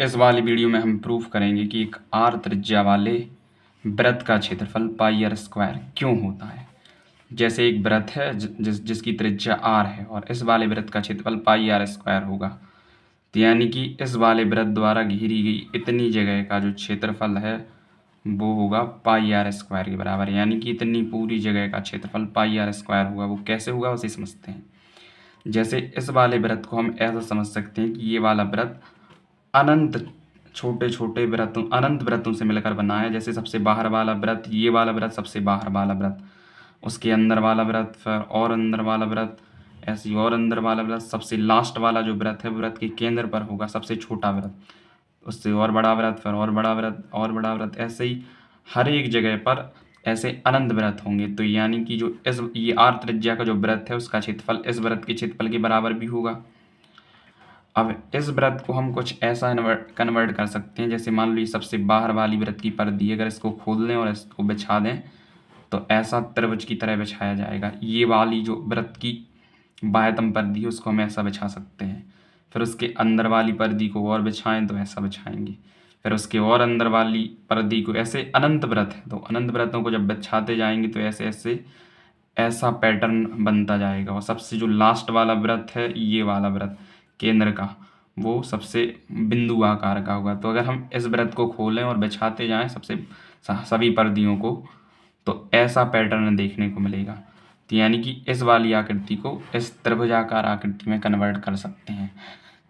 इस वाली वीडियो में हम प्रूफ करेंगे कि एक आर त्रिज्या वाले वृत्त का क्षेत्रफल पाई आर स्क्वायर क्यों होता है। जैसे एक वृत्त है जिसकी त्रिज्या आर है और इस वाले वृत्त का क्षेत्रफल पाई आर स्क्वायर होगा, तो यानी कि इस वाले वृत्त द्वारा घेरी गई इतनी जगह का जो क्षेत्रफल है वो होगा पाई आर स्क्वायर के बराबर। यानी कि इतनी पूरी जगह का क्षेत्रफल पाई आर स्क्वायर होगा। वो कैसे होगा उसे समझते हैं। जैसे इस वाले वृत्त को हम ऐसा समझ सकते हैं कि ये वाला वृत्त अनंत छोटे छोटे वृत्तों अनंत वृत्तों से मिलकर बना है। जैसे सबसे बाहर वाला वृत्त, ये वाला वृत्त सबसे बाहर वाला वृत्त, उसके अंदर वाला वृत्त, फिर और अंदर वाला वृत्त, ऐसे और अंदर वाला वृत्त, सबसे लास्ट वाला जो वृत्त है वृत्त के केंद्र पर होगा सबसे छोटा वृत्त, उससे और बड़ा वृत्त, फिर और बड़ा वृत्त और बड़ा वृत्त, ऐसे ही हर एक जगह पर ऐसे अनंत वृत्त होंगे। तो यानी कि जो ये आर त्रिज्या का जो वृत्त है उसका क्षेत्रफल इस वृत्त के क्षेत्रफल के बराबर भी होगा। अब इस वृत्त को हम कुछ ऐसा कन्वर्ट कर सकते हैं, जैसे मान लीजिए सबसे बाहर वाली वृत्त की परिधि अगर इसको खोल दें और इसको बिछा दें तो ऐसा त्रिभुज की तरह बिछाया जाएगा। ये वाली जो वृत्त की बाह्यतम परिधि है उसको हम ऐसा बिछा सकते हैं। फिर उसके अंदर वाली परिधि को और बिछाएं तो ऐसा बिछाएंगे। फिर उसके और अंदर वाली परिधि को, ऐसे अनंत वृत्त है तो अनंत वृत्तों को जब बिछाते जाएंगे तो ऐसे ऐसे ऐसा पैटर्न बनता जाएगा। और सबसे जो लास्ट वाला वृत्त है ये वाला वृत्त केंद्र का, वो सबसे बिंदु आकार का होगा। तो अगर हम इस वृत्त को खोलें और बिछाते जाएं सभी परिधियों को तो ऐसा पैटर्न देखने को मिलेगा। तो यानी कि इस वाली आकृति को इस त्रिभुजाकार आकृति में कन्वर्ट कर सकते हैं।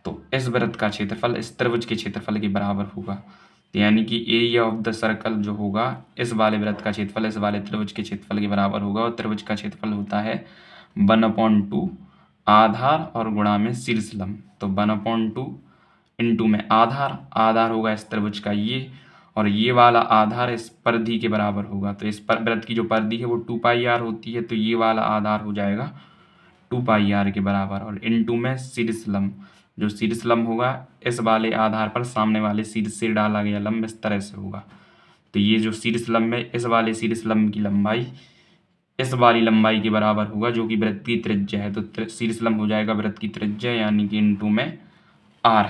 तो इस वृत्त का क्षेत्रफल इस त्रिभुज के क्षेत्रफल के बराबर होगा। तो यानी कि एरिया ऑफ द सर्कल जो होगा इस वाले वृत्त का क्षेत्रफल इस वाले त्रिभुज के क्षेत्रफल के बराबर होगा। और त्रिभुज का क्षेत्रफल होता है 1/2 आधार और गुणा में शीर्ष लंब। तो 1/2 इंटू में आधार होगा इस त्रिभुज का ये, और ये वाला आधार इस परिधि के बराबर होगा। तो इस वृत्त की जो परिधि है वो 2πr होती है, तो ये वाला आधार हो जाएगा 2πr के बराबर। और इंटू में शीर्ष लंब, जो शीर्ष लंब होगा इस वाले आधार पर सामने वाले शीर्ष से डाला गया लंब इस तरह से होगा। तो ये जो शीर्ष लंब है इस वाले शीर्ष लंब की लंबाई इस वाली लंबाई के बराबर होगा जो कि वृत्त की त्रिज्या है। तो शीर्ष लंब हो जाएगा वृत्त की त्रिज्या, यानी कि इंटू में r।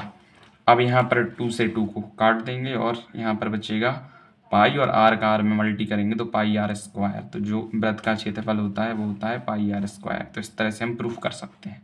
अब यहाँ पर 2 से 2 को काट देंगे और यहाँ पर बचेगा पाई, और r का r में मल्टी करेंगे तो पाई आर स्क्वायर। तो जो वृत्त का क्षेत्रफल होता है वो होता है पाई आर स्क्वायर। तो इस तरह से हम प्रूफ कर सकते हैं।